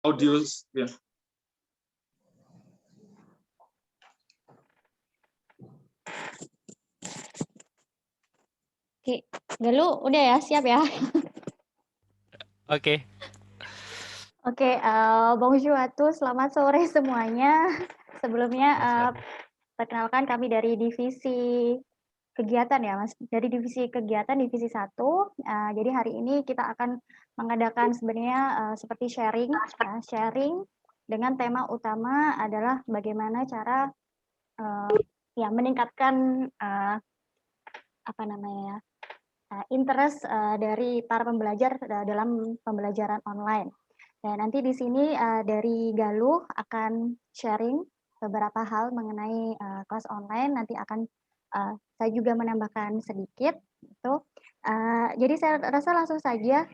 audio ya. Oke, Galuh udah ya, siap ya? Oke. Oke, bonjour à tous, selamat sore semuanya. Sebelumnya, perkenalkan kami dari divisi kegiatan ya, Mas. Dari divisi kegiatan, divisi 1. Jadi hari ini kita akan mengadakan sebenarnya seperti sharing, sharing dengan tema utama adalah bagaimana cara ya meningkatkan apa namanya ya, interest dari para pembelajar dalam pembelajaran online. Dan nanti di sini dari Galuh akan sharing beberapa hal mengenai kelas online. Nanti akan saya juga menambahkan sedikit. Itu. Jadi saya rasa langsung saja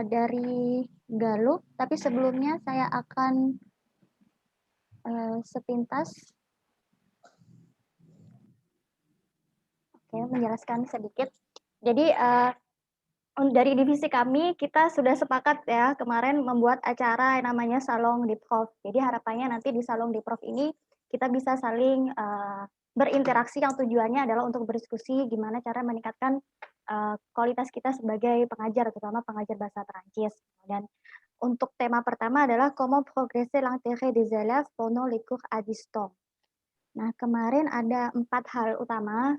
dari Galuh. Tapi sebelumnya saya akan sepintas menjelaskan sedikit. Jadi dari divisi kami, kita sudah sepakat ya kemarin membuat acara yang namanya Salon di Prof. Jadi harapannya nanti di Salon di Prof ini kita bisa saling berinteraksi yang tujuannya adalah untuk berdiskusi gimana cara meningkatkan kualitas kita sebagai pengajar, terutama pengajar bahasa Perancis. Dan untuk tema pertama adalah comment progresser l'intérêt des élèves pendant les cours à distance. Nah, kemarin ada 4 hal utama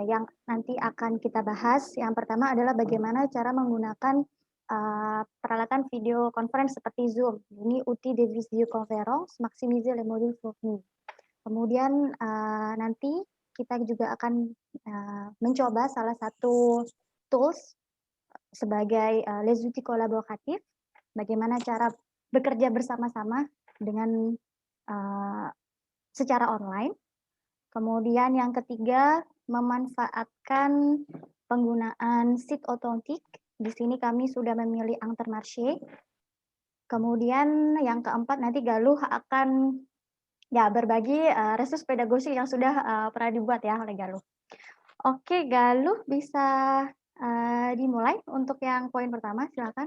yang nanti akan kita bahas. Yang pertama adalah bagaimana cara menggunakan peralatan video conference seperti Zoom. Ini outil de visioconférence, maximiser les modules fournis. Kemudian nanti kita juga akan mencoba salah satu tools sebagai les outils kolaboratif, bagaimana cara bekerja bersama-sama dengan secara online. Kemudian yang ketiga, memanfaatkan penggunaan seat otentik. Di sini kami sudah memilih Intermarché. Kemudian yang keempat, nanti Galuh akan ya berbagi resus pedagogik yang sudah pernah dibuat ya oleh Galuh. Oke, Galuh bisa dimulai untuk yang poin pertama, silakan.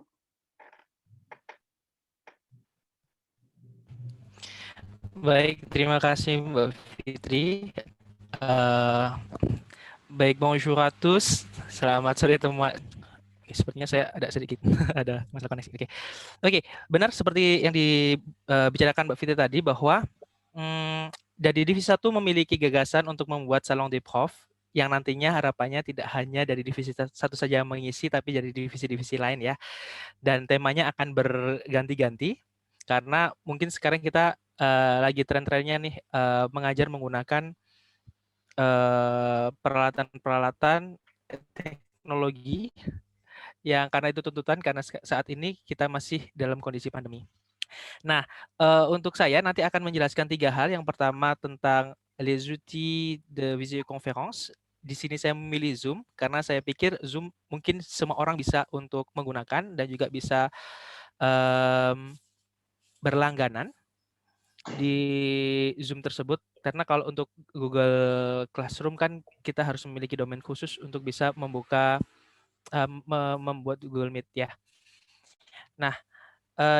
Baik, terima kasih Mbak Fitri. Baik, bonjour à tous. Selamat sore teman. Sepertinya saya ada sedikit ada masalah koneksi. Oke, benar seperti yang dibicarakan Mbak Fitri tadi bahwa dari divisi 1 memiliki gagasan untuk membuat salon de prof yang nantinya harapannya tidak hanya dari divisi 1 saja yang mengisi, tapi dari divisi-divisi lain ya. Dan temanya akan berganti-ganti karena mungkin sekarang kita lagi tren-trennya nih mengajar menggunakan peralatan-peralatan teknologi yang karena itu tuntutan karena saat ini kita masih dalam kondisi pandemi. Nah, untuk saya nanti akan menjelaskan 3 hal. Yang pertama tentang les outils de visioconférence. Di sini saya memilih Zoom karena saya pikir Zoom mungkin semua orang bisa untuk menggunakan dan juga bisa berlangganan di Zoom tersebut. Karena kalau untuk Google Classroom kan kita harus memiliki domain khusus untuk bisa membuka membuat Google Meet ya. Nah,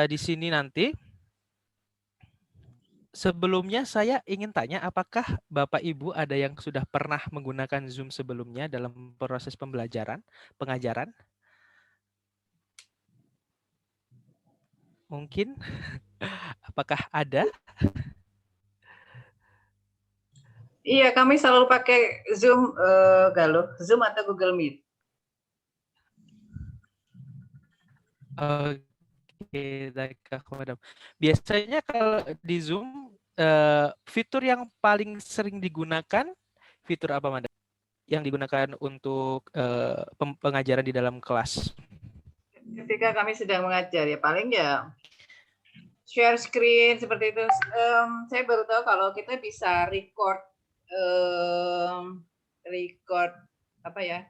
di sini nanti sebelumnya saya ingin tanya apakah Bapak Ibu ada yang sudah pernah menggunakan Zoom sebelumnya dalam proses pembelajaran, pengajaran? Mungkin apakah ada? Iya, kami selalu pakai Zoom, Galuh, Zoom atau Google Meet. Oke, baiklah, Madam. Biasanya kalau di Zoom, fitur yang paling sering digunakan, fitur apa, Madam? Yang digunakan untuk pengajaran di dalam kelas? Ketika kami sedang mengajar, ya paling ya share screen seperti itu. Saya baru tahu kalau kita bisa record apa ya,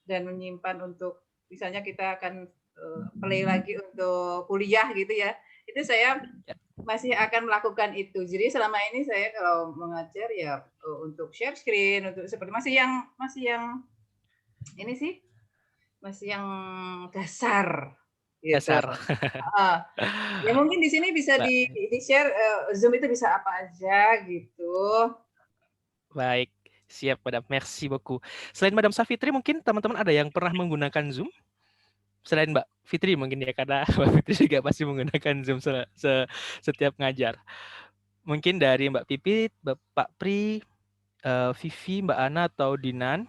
dan menyimpan untuk misalnya kita akan play lagi untuk kuliah gitu ya. Itu saya masih akan melakukan itu. Jadi selama ini saya kalau mengajar ya untuk share screen, untuk seperti masih yang ini sih masih yang dasar. gitu. Dasar. Ya mungkin di sini bisa di-share Zoom itu bisa apa aja gitu. Baik, siap Madam. Merci beaucoup. Selain Madam Safitri, mungkin teman-teman ada yang pernah menggunakan Zoom? Selain Mbak Fitri mungkin ya, karena Mbak Fitri juga pasti menggunakan Zoom setiap ngajar. Mungkin dari Mbak Pipit, Pak Pri, Vivi, Mbak Ana, atau Dinan.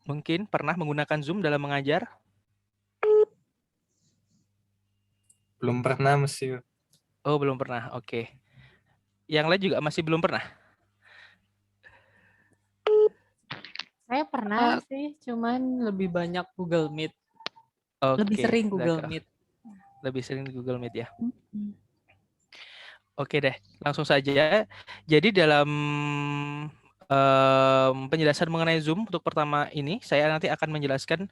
Mungkin pernah menggunakan Zoom dalam mengajar? Belum pernah, Monsieur. Oh, belum pernah. Oke. Yang lain juga masih belum pernah? Saya pernah sih, cuman lebih banyak Google Meet. Lebih Oke, sering Google d'accord. Meet. Lebih sering Google Meet ya. Oke deh, langsung saja. Jadi dalam penjelasan mengenai Zoom untuk pertama ini, saya nanti akan menjelaskan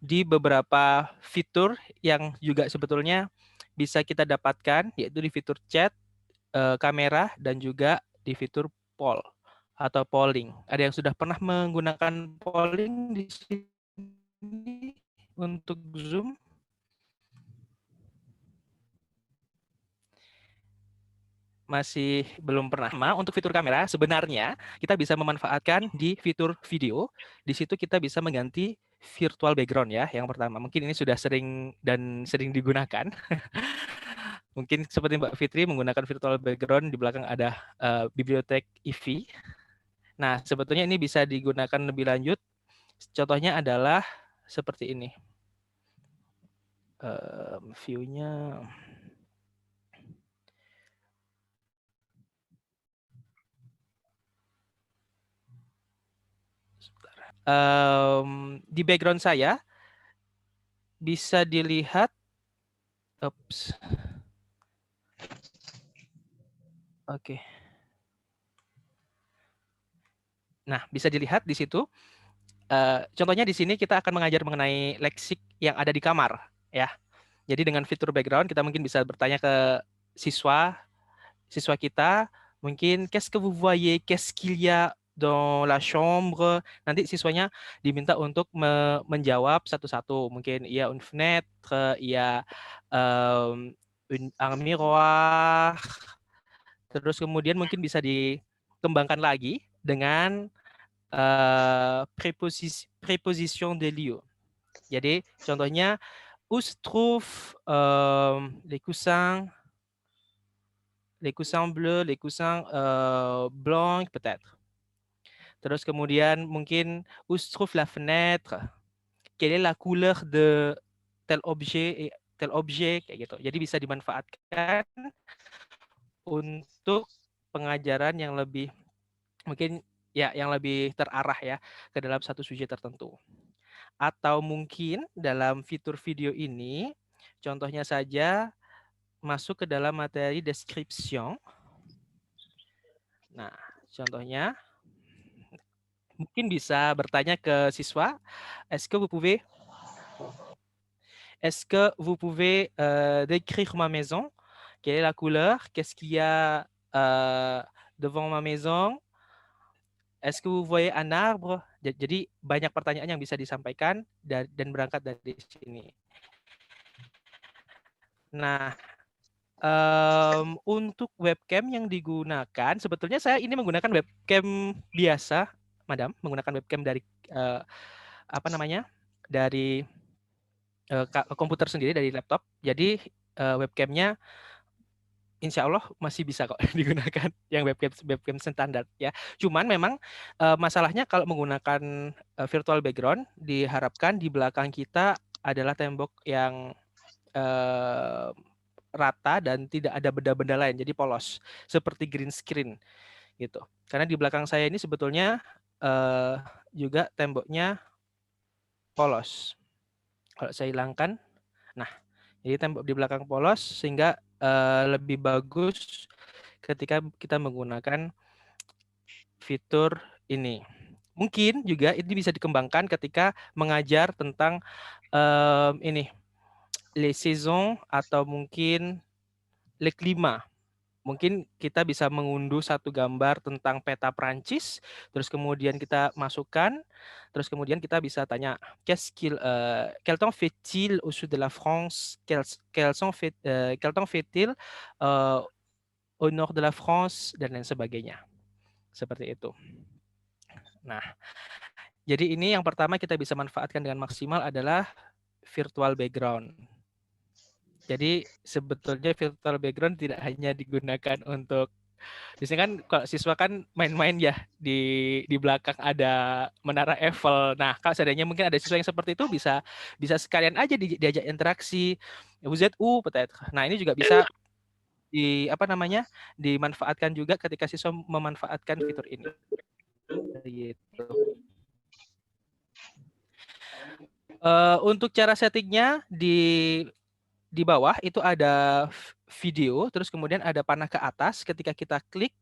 di beberapa fitur yang juga sebetulnya bisa kita dapatkan, yaitu di fitur chat, kamera, dan juga di fitur poll atau polling. Ada yang sudah pernah menggunakan polling di sini untuk Zoom? Masih belum pernah. Untuk fitur kamera, sebenarnya kita bisa memanfaatkan di fitur video. Di situ kita bisa mengganti virtual background ya, yang pertama. Mungkin ini sudah sering digunakan. Mungkin seperti Mbak Fitri menggunakan virtual background, di belakang ada bibliotek Eevee. Nah, sebetulnya ini bisa digunakan lebih lanjut. Contohnya adalah seperti ini. View-nya... di background saya bisa dilihat, oke. Nah, bisa dilihat di situ. Contohnya di sini kita akan mengajar mengenai leksik yang ada di kamar, ya. Jadi dengan fitur background kita mungkin bisa bertanya ke siswa kita, mungkin qu'est-ce que vous voyez, qu'est-ce qu'il y a dans la chambre. Nanti siswanya diminta untuk menjawab satu-satu. Mungkin il y a une fenêtre, il y a un miroir. Terus kemudian mungkin bisa dikembangkan lagi dengan préposition de lieu. Jadi contohnya où se trouve les coussins bleus, les coussins blancs peut-être. Terus kemudian mungkin où se trouve la fenêtre, quelle est la couleur de tel objet kayak gitu. Jadi bisa dimanfaatkan untuk pengajaran yang lebih mungkin ya yang lebih terarah ya ke dalam satu subjek tertentu. Atau mungkin dalam fitur video ini, contohnya saja masuk ke dalam materi description. Nah, contohnya mungkin bisa bertanya ke siswa, est-ce que vous pouvez décrire ma maison? Quelle est la couleur? Qu'est-ce qu'il y a devant ma maison? Est-ce que vous voyez un arbre? Jadi banyak pertanyaan yang bisa disampaikan dan berangkat dari sini. Nah, untuk webcam yang digunakan, sebetulnya saya ini menggunakan webcam biasa, Madam, menggunakan webcam dari dari komputer sendiri, dari laptop. Jadi webcamnya insya Allah masih bisa kok digunakan yang webcam standar ya. Cuman memang masalahnya kalau menggunakan virtual background diharapkan di belakang kita adalah tembok yang rata dan tidak ada benda-benda lain, jadi polos seperti green screen gitu. Karena di belakang saya ini sebetulnya juga temboknya polos. Kalau saya hilangkan, nah jadi tembok di belakang polos sehingga lebih bagus ketika kita menggunakan fitur ini. Mungkin juga ini bisa dikembangkan ketika mengajar tentang ini les saisons atau mungkin le climat. mungkin kita bisa mengunduh satu gambar tentang peta Prancis, terus kemudian kita masukkan, terus kemudian kita bisa tanya, quel temps fait-il au sud de la France, quel temps fait-il au nord de la France, dan lain sebagainya. Seperti itu. Nah, jadi ini yang pertama kita bisa manfaatkan dengan maksimal adalah virtual background. Jadi sebetulnya virtual background tidak hanya digunakan untuk, biasanya kan kalau siswa kan main-main ya di belakang ada menara Eiffel. Nah, kalau seandainya mungkin ada siswa yang seperti itu bisa sekalian aja diajak interaksi. Vous êtes où peut-être. Nah, ini juga bisa dimanfaatkan juga ketika siswa memanfaatkan fitur ini. Gitu. Untuk cara settingnya di bawah itu ada video, terus kemudian ada panah ke atas. Ketika kita klik,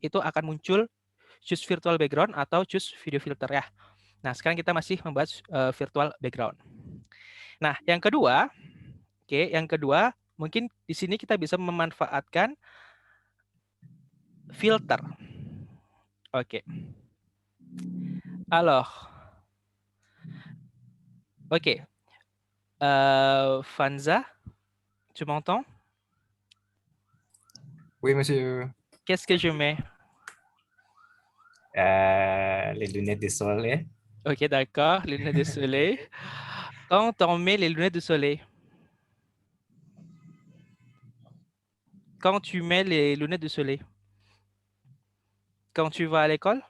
itu akan muncul choose virtual background atau choose video filter ya. Nah, sekarang kita masih membahas virtual background. Nah, yang kedua, mungkin di sini kita bisa memanfaatkan filter. Oke. Alors, oke. Fanza, tu m'entends? Oui, monsieur. Qu'est-ce que je mets? Les lunettes de soleil. Ok, d'accord, les lunettes de soleil. Quand on met les lunettes de soleil, quand tu mets les lunettes de soleil, quand tu vas à l'école,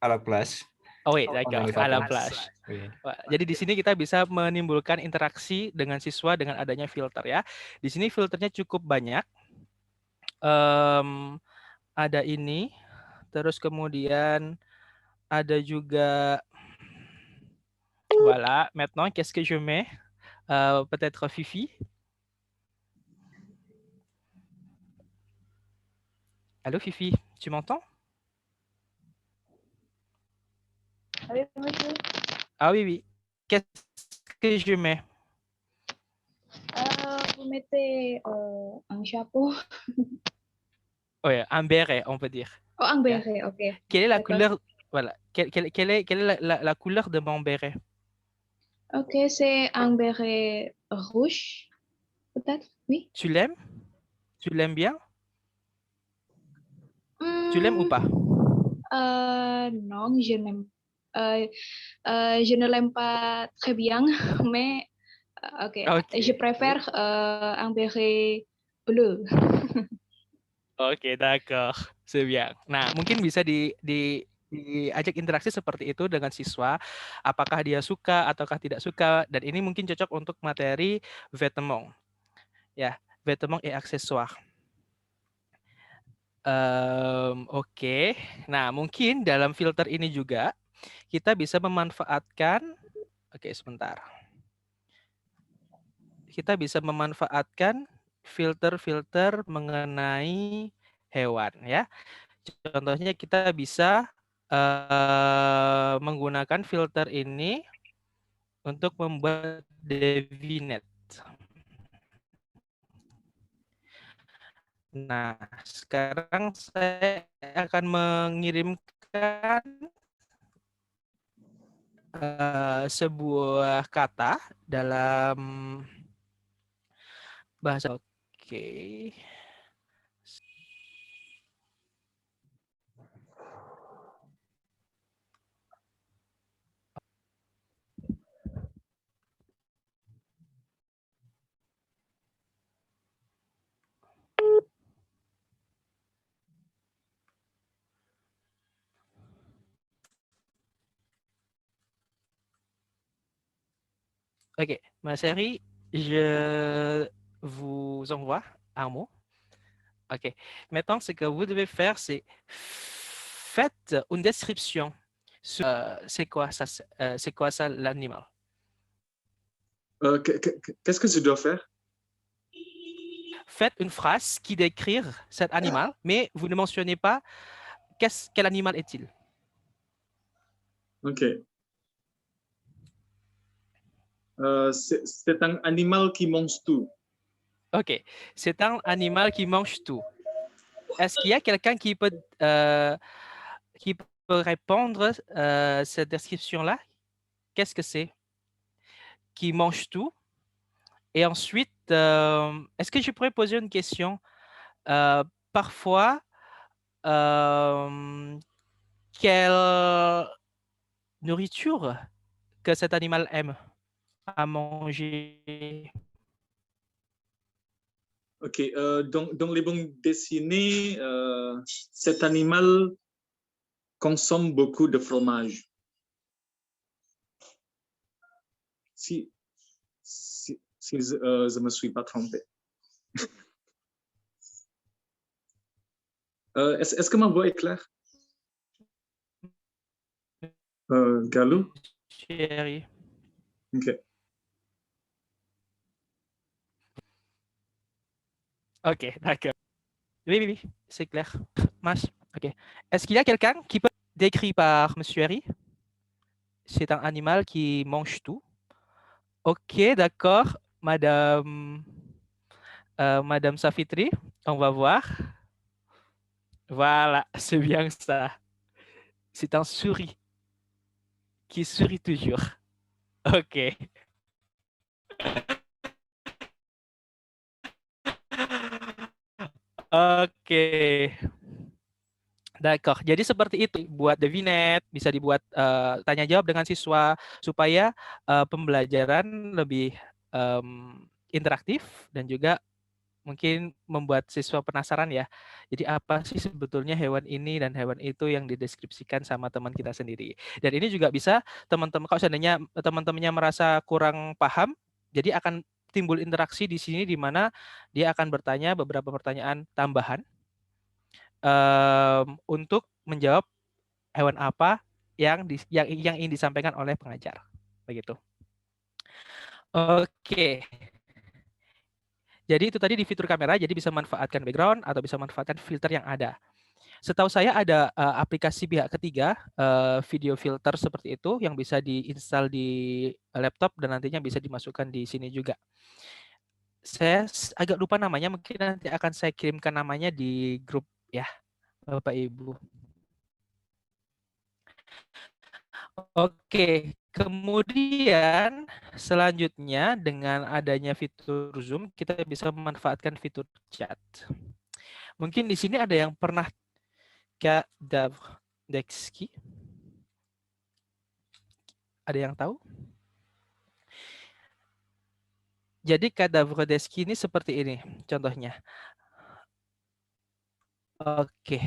À la plage. oh oui, Oh, d'accord, dans les à la vacances. plage. Oui. Wah, jadi di sini kita bisa menimbulkan interaksi dengan siswa dengan adanya filter ya. Di sini filternya cukup banyak. Ada ini, terus kemudian ada juga, voilà, maintenant qu'est-ce que je mets? Peut-être Fifi. Allô Fifi, tu m'entends? Oui, monsieur. Ah oui, oui. Qu'est-ce que je mets? Vous mettez un chapeau. Oh ya, un béret, on peut dire. Oh, un béret, ok. Quelle est la D'accord. couleur? Voilà. Quelle est la couleur de mon béret? Ok, c'est un béret rouge, peut-être, oui. Tu l'aimes? Tu l'aimes bien? Tu l'aimes ou pas? Non, je ne l'aime pas très bien, mais ok. Ok. Je préfère un béret bleu. Oke, d'accord. C'est bien. Nah, mungkin bisa diajak interaksi seperti itu dengan siswa, apakah dia suka ataukah tidak suka, dan ini mungkin cocok untuk materi vêtements. Ya, vêtements et accessoires. Oke. Nah, mungkin dalam filter ini juga kita bisa memanfaatkan, oke sebentar. Kita bisa memanfaatkan filter-filter mengenai hewan ya. Contohnya kita bisa menggunakan filter ini untuk membuat devinet. Nah, sekarang saya akan mengirimkan sebuah kata dalam bahasa. Oke. Ok, Mas Heri, je vous envoie un mot. Ok, maintenant ce que vous devez faire, c'est faites une description sur c'est quoi ça l'animal. Qu'est-ce que je dois faire? Faites une phrase qui décrit cet animal, mais vous ne mentionnez pas quel animal est-il. Ok. C'est un animal qui mange tout. Ok, c'est un animal qui mange tout. Est-ce qu'il y a quelqu'un qui peut répondre cette description-là? Qu'est-ce que c'est? Qui mange tout? Et ensuite, est-ce que je pourrais poser une question? Parfois, quelle nourriture que cet animal aime à manger? Ok, dans les bandes dessinées, cet animal consomme beaucoup de fromage. Si je me suis pas trompé. Est-ce que ma voix est claire? Galou? Chérie. Ok. Ok, d'accord. Oui, oui, oui, c'est clair. Mas, ok. Est-ce qu'il y a quelqu'un qui peut décrit par Monsieur Harry? C'est un animal qui mange tout. Ok, d'accord, Madame Safitri, on va voir. Voilà, c'est bien ça. C'est un souris qui sourit toujours. Ok. Oke. D'accord. Jadi seperti itu buat Devinet, bisa dibuat tanya jawab dengan siswa supaya pembelajaran lebih interaktif dan juga mungkin membuat siswa penasaran ya. Jadi apa sih sebetulnya hewan ini dan hewan itu yang dideskripsikan sama teman kita sendiri. Dan ini juga bisa teman-teman kalau seandainya teman-temannya merasa kurang paham, jadi akan timbul interaksi di sini di mana dia akan bertanya beberapa pertanyaan tambahan untuk menjawab hewan apa yang ingin disampaikan oleh pengajar. Begitu. Oke. Jadi itu tadi di fitur kamera, jadi bisa manfaatkan background atau bisa manfaatkan filter yang ada. Setahu saya ada aplikasi pihak ketiga video filter seperti itu yang bisa diinstal di laptop dan nantinya bisa dimasukkan di sini juga. Saya agak lupa namanya, mungkin nanti akan saya kirimkan namanya di grup ya, Bapak Ibu. Oke, kemudian selanjutnya dengan adanya fitur Zoom, kita bisa memanfaatkan fitur chat. Mungkin di sini ada yang pernah Kadavrdexki? Ada yang tahu? Jadi Kadavrdexki ini seperti ini contohnya. Oke.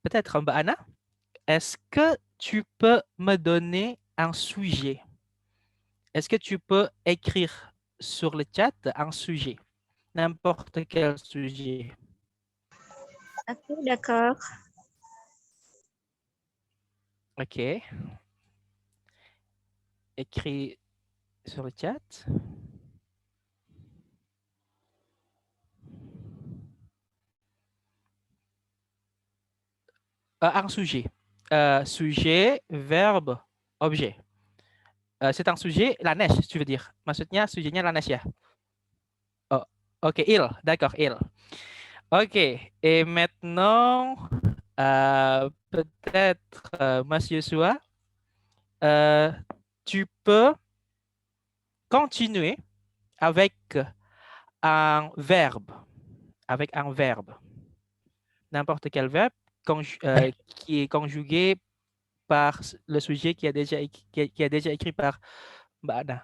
Peut-être Mbak Anna, est-ce que tu peux me donner un sujet? Est-ce que tu peux écrire sur le chat un sujet? N'importe quel sujet. Oke, d'accord. Ok. Écris sur le chat. Un sujet. Sujet, verbe, objet. C'est un sujet, la neige, tu veux dire. Maksudnya sujetnya la neige ya? Oh, ok, il. D'accord, il. Ok. Et maintenant, peut-être, Monsieur Soua, tu peux continuer avec un verbe. Avec un verbe. N'importe quel verbe qui est conjugué par le sujet qui a déjà écrit par Mbak Anna.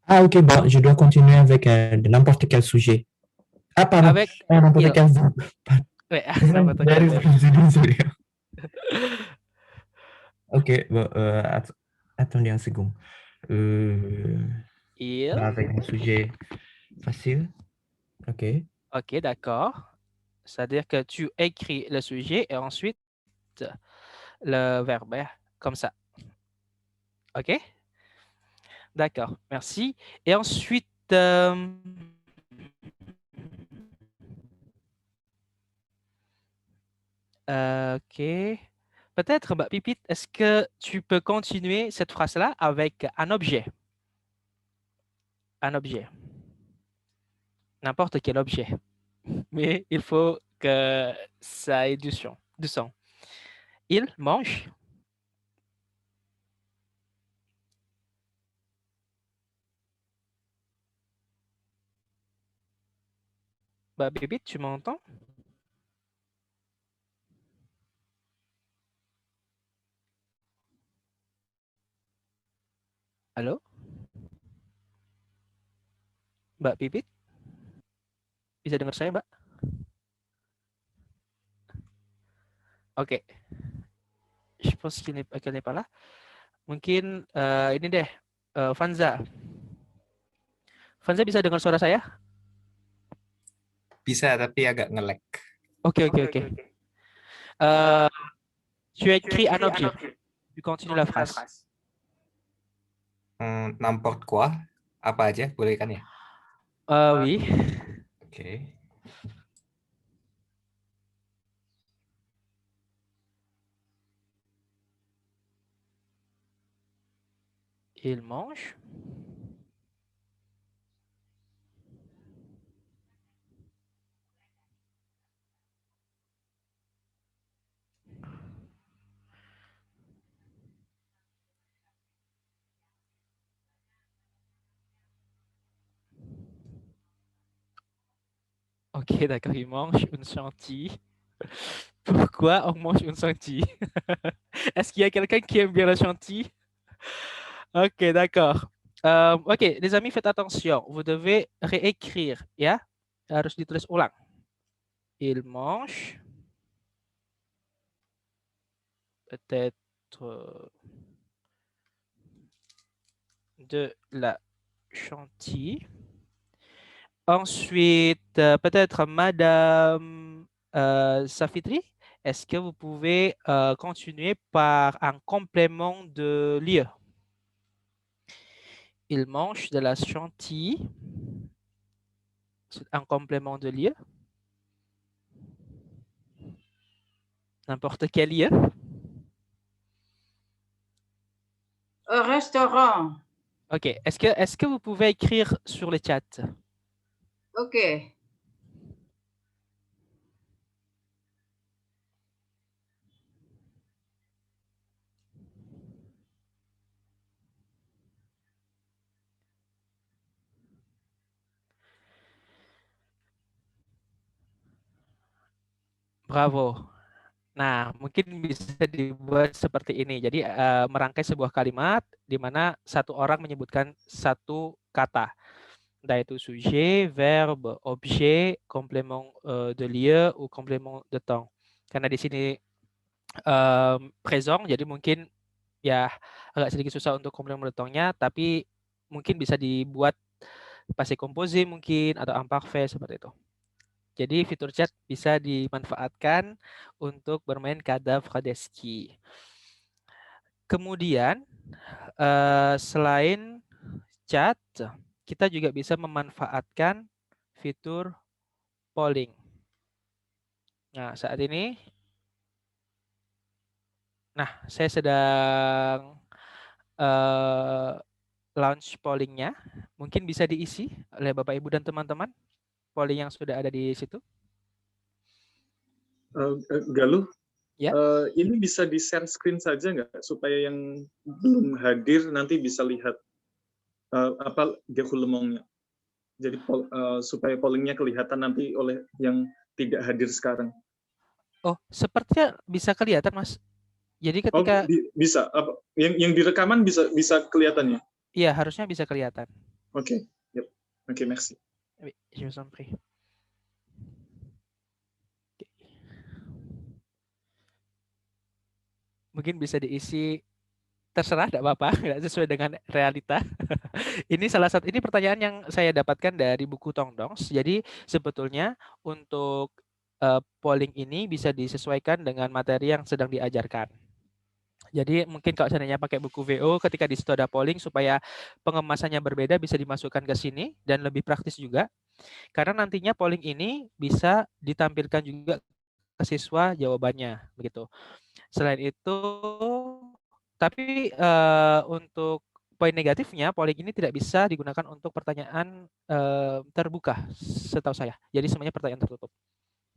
Ah, ok, bon, je dois continuer avec n'importe quel sujet. Ah, pardon, Avec n'importe quel verbe. ouais, n'importe quel verbe. Désolé. Ok, bon, attendez un second. Il. Avec un sujet facile. Ok. Ok, d'accord. C'est-à-dire que tu écris le sujet et ensuite le verbe, hein, comme ça. Ok? D'accord, merci. Et ensuite, ok. peut-être, Mbak Pipit, est-ce que tu peux continuer cette phrase-là avec un objet? Un objet. N'importe quel objet. Mais il faut que ça ait du son. Du son. Il mange. Mbak Pipit, tu m'entends? Halo? Mbak Pipit? Bisa dengar saya, Mbak? Oke. Je pense qu'elle n'est pas là. Mungkin ini deh, Fanza. Fanza bisa dengar suara saya? Bisa, tapi agak nge-lag. Ok. Tu as écrit un objet. Tu continues la phrase. N'importe quoi. Apa aja, boleh kan ya? Oui. Oke. Il mange. Ok, d'accord, il mange une chantilly. Pourquoi on mange une chantilly? Est-ce qu'il y a quelqu'un qui aime bien la chantilly? Ok, d'accord. Ok, les amis, faites attention. Vous devez réécrire, ya. Harus ditulis ulang. Il mange peut-être de la chantilly. Ensuite, peut-être Madame Safitri, est-ce que vous pouvez continuer par un complément de lieu? Il mange de la chantilly. Un complément de lieu. N'importe quel lieu. Au restaurant. Ok. Est-ce que vous pouvez écrire sur le chat? Ok. Bravo. Nah, mungkin bisa dibuat seperti ini. Jadi merangkai sebuah kalimat di mana satu orang menyebutkan satu kata. Entah itu sujet, verbe, objet, complément de lieu, ou complément de temps. Karena di sini présent, jadi mungkin ya agak sedikit susah untuk complément de temps-nya, tapi mungkin bisa dibuat passé composé mungkin, atau imparfait seperti itu. Jadi fitur chat bisa dimanfaatkan untuk bermain cadavre d'esquisse. Kemudian selain chat, kita juga bisa memanfaatkan fitur polling. Nah, saat ini, saya sedang launch pollingnya. Mungkin bisa diisi oleh Bapak, Ibu, dan teman-teman. Polling yang sudah ada di situ. Galuh, Ya. Ini bisa di-share screen saja nggak? Supaya yang belum hadir nanti bisa lihat déroulementnya. Jadi supaya pollingnya kelihatan nanti oleh yang tidak hadir sekarang. Oh, sepertinya bisa kelihatan, Mas. Jadi ketika bisa yang di rekaman bisa kelihatan ya? Iya, harusnya bisa kelihatan. Oke. Yep. Oke, merci. Oui, je vous en prie. Mungkin bisa diisi terserah, tidak apa-apa, tidak sesuai dengan realita. Ini pertanyaan yang saya dapatkan dari buku Tongdongs. Jadi sebetulnya untuk polling ini bisa disesuaikan dengan materi yang sedang diajarkan. Jadi mungkin kalau seandainya pakai buku VO, ketika di situ ada polling supaya pengemasannya berbeda, bisa dimasukkan ke sini dan lebih praktis juga. Karena nantinya polling ini bisa ditampilkan juga ke siswa jawabannya, begitu. Selain itu, tapi untuk poin negatifnya, polling ini tidak bisa digunakan untuk pertanyaan terbuka, setahu saya. Jadi semuanya pertanyaan tertutup.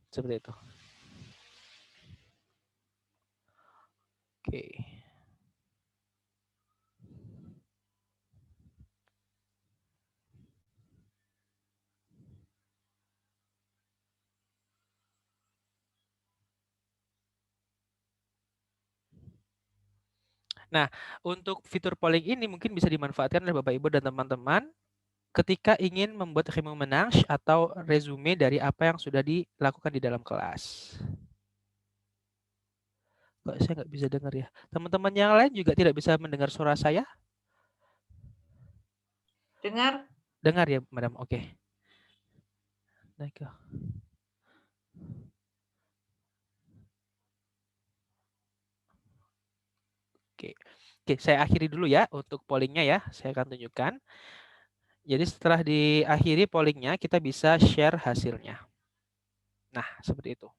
Seperti itu. Oke. Nah, untuk fitur polling ini mungkin bisa dimanfaatkan oleh Bapak Ibu dan teman-teman ketika ingin membuat remue-ménage atau resume dari apa yang sudah dilakukan di dalam kelas. Kok saya nggak bisa dengar ya? Teman-teman yang lain juga tidak bisa mendengar suara saya? Dengar? Dengar ya, Madam? Oke. Oke. Oke, saya akhiri dulu ya untuk pollingnya ya. Saya akan tunjukkan. Jadi setelah diakhiri pollingnya, kita bisa share hasilnya. Nah, seperti itu.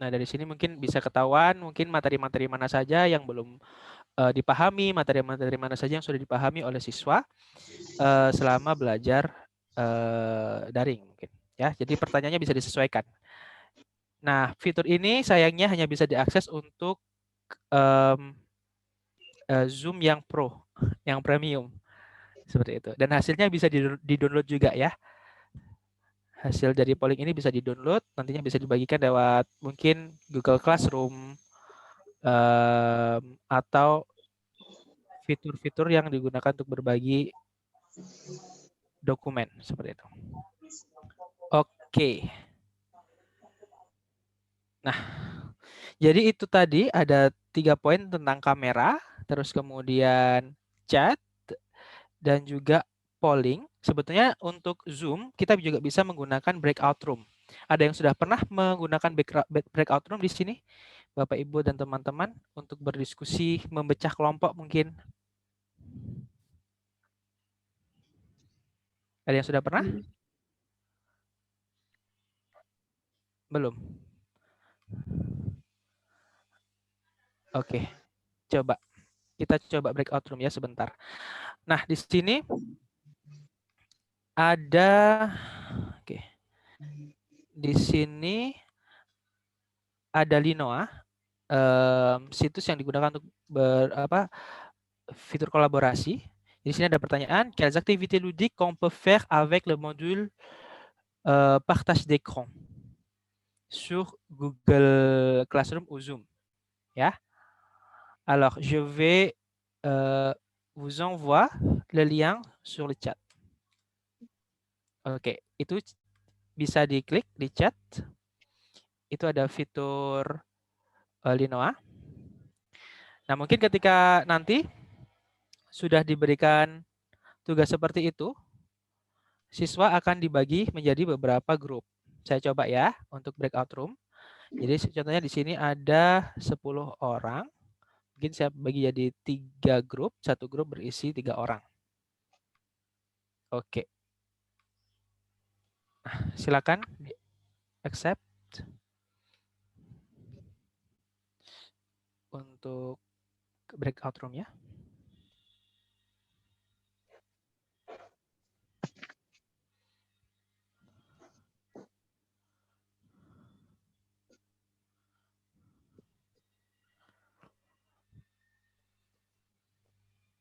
Nah, dari sini mungkin bisa ketahuan mungkin materi-materi mana saja yang belum dipahami, materi-materi mana saja yang sudah dipahami oleh siswa selama belajar daring mungkin. Ya, jadi pertanyaannya bisa disesuaikan. Nah, fitur ini sayangnya hanya bisa diakses untuk Zoom yang Pro, yang premium. Seperti itu. Dan hasilnya bisa di-download juga ya. Hasil dari polling ini bisa di-download, nantinya bisa dibagikan lewat mungkin Google Classroom atau fitur-fitur yang digunakan untuk berbagi dokumen seperti itu. Oke. Nah, jadi itu tadi ada 3 poin tentang kamera, terus kemudian chat, dan juga polling. Sebetulnya untuk Zoom, kita juga bisa menggunakan breakout room. Ada yang sudah pernah menggunakan breakout room di sini? Bapak, Ibu, dan teman-teman untuk berdiskusi, memecah kelompok mungkin? Ada yang sudah pernah? Belum? Oke, coba. Kita coba breakout room ya sebentar. Nah, di sini ada, oke. Di sini ada Linoa, situs yang digunakan untuk fitur kolaborasi. Di sini ada pertanyaan, quelles activités ludiques qu'on peut faire avec le module partage d'écran sur Google Classroom ou Zoom, ya. Alors, je vais vous envoie le lien sur le chat. Oke, itu bisa diklik di chat. Itu ada fitur Linoa. Nah, mungkin ketika nanti sudah diberikan tugas seperti itu, siswa akan dibagi menjadi beberapa grup. Saya coba ya untuk breakout room. Jadi contohnya di sini ada 10 orang. Mungkin saya bagi jadi 3 grup, satu grup berisi 3 orang. Oke. Nah, silakan accept untuk breakout room ya.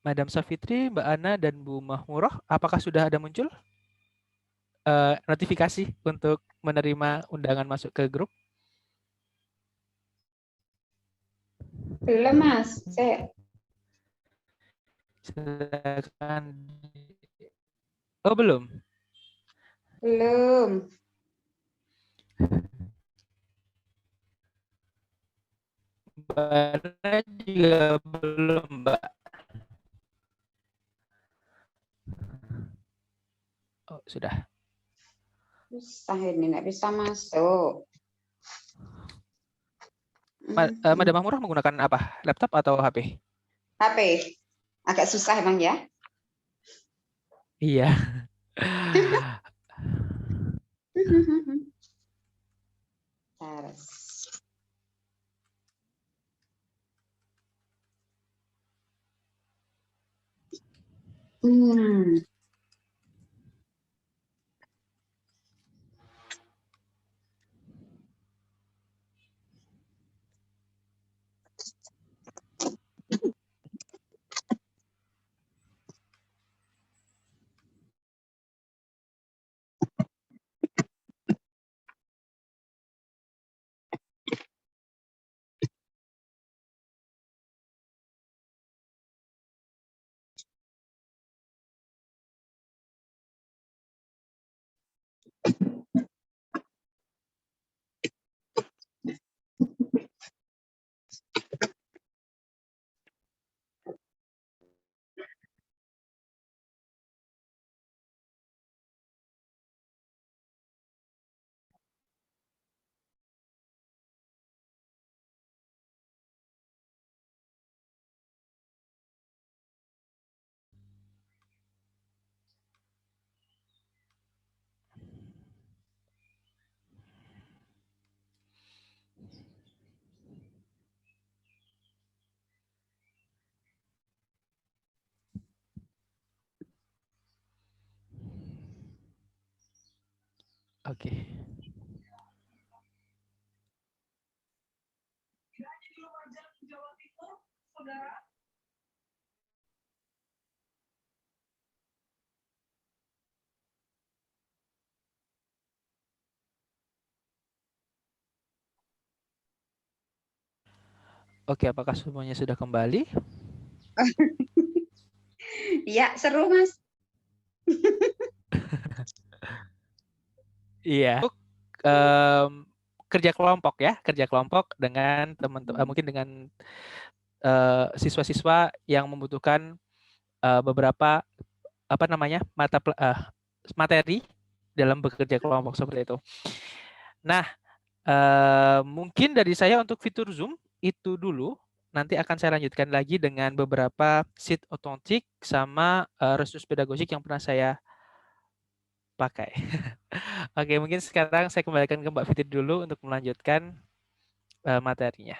Madam Safitri, Mbak Ana, dan Bu Mahmuroh, apakah sudah ada muncul notifikasi untuk menerima undangan masuk ke grup? Belum, Mas. Silakan. Oh, belum? Belum. Mbak Ana juga belum, Mbak. Oh, sudah. Susah ini, nggak bisa masuk. Madam Mahmurah menggunakan apa? Laptop atau HP? HP. Agak susah emang ya. Iya. Terus. Hmm. Oke. Oke, apakah semuanya sudah kembali? Ya, seru Mas. Iya. Untuk em, kerja kelompok ya, kerja kelompok dengan teman-teman, mungkin dengan siswa-siswa yang membutuhkan beberapa apa namanya materi dalam bekerja kelompok seperti itu. Nah, mungkin dari saya untuk fitur Zoom itu dulu. Nanti akan saya lanjutkan lagi dengan beberapa sheet otentik sama resource pedagogik yang pernah saya pakai. Oke, mungkin sekarang saya kembalikan ke Mbak Fitri dulu untuk melanjutkan materinya.